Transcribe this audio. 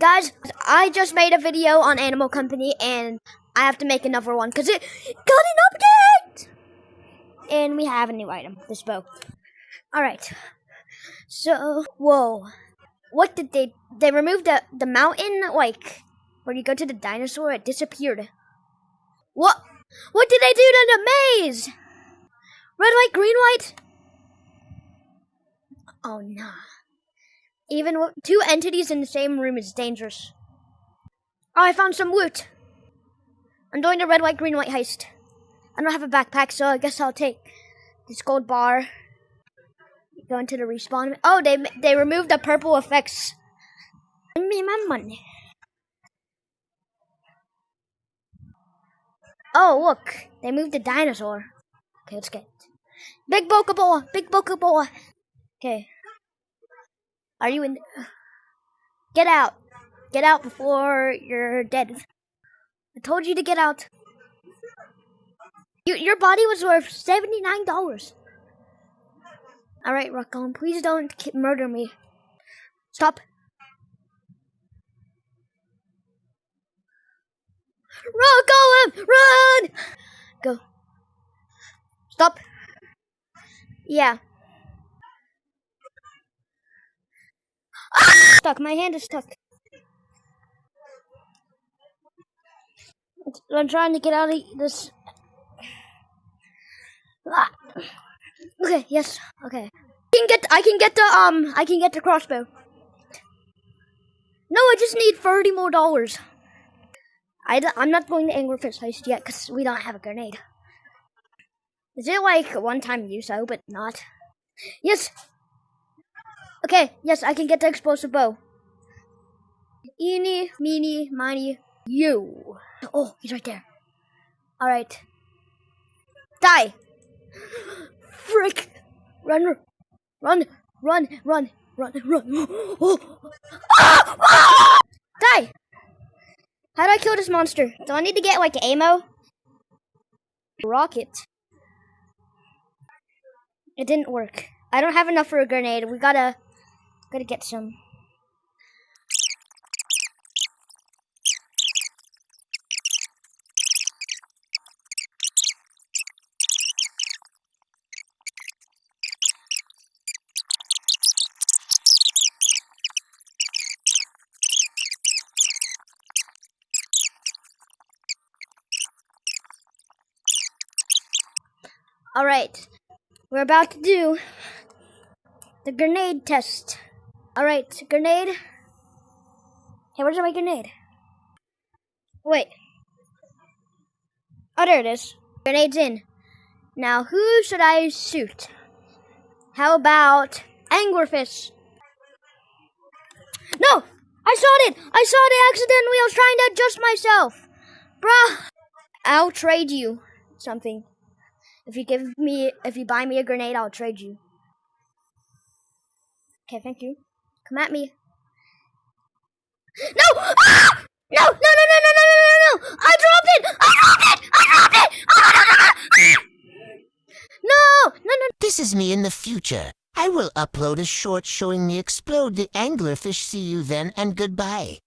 Guys, I just made a video on Animal Company and I have to make another one because it got an update! And we have a new item, this bow. Alright. So, whoa. What did they removed the mountain, like, where you go to the dinosaur, it disappeared. What did they do to the maze? Red light, green light? Oh, nah. Even two entities in the same room is dangerous. Oh, I found some loot. I'm doing the red light, green light heist. I don't have a backpack, so I guess I'll take this gold bar. Go into the respawn. Oh, they removed the purple effects. Give me my money. Oh, look. They moved the dinosaur. Okay, let's get it. Big Bokaboa! Big Bokaboa! Okay. Are you in? Get out. Get out before you're dead. I told you to get out. Your body was worth $79. Alright, Raccoon, please don't murder me. Stop. Run, Golem! Run! Go. Stop. Yeah. Ah! Stuck. My hand is stuck. I'm trying to get out of this. Ah. Okay. Yes. Okay. I can get the crossbow. No, I just need $30 more. I'm not going to Anglerfish heist yet because we don't have a grenade. Is it like a one-time use? I hope it's not. Yes. Okay. Yes, I can get the explosive bow. Eeny, meeny, miny, you. Oh, he's right there. All right. Die. Frick. Run. Oh. Ah! Die. How do I kill this monster? Do I need to get like ammo? Rocket. It didn't work. I don't have enough for a grenade. We gotta get some. Alright, we're about to do the grenade test. Alright, grenade. Hey, where's my grenade? Wait. Oh, there it is. Grenade's in. Now, who should I shoot? How about Anglerfish? No! I saw it! I saw it accidentally! I was trying to adjust myself! Bruh! I'll trade you something. If you buy me a grenade, I'll trade you. Okay, thank you. Come at me. No! Ah! No! I dropped it! No! This is me in the future. I will upload a short showing me explode the anglerfish. See you then and goodbye.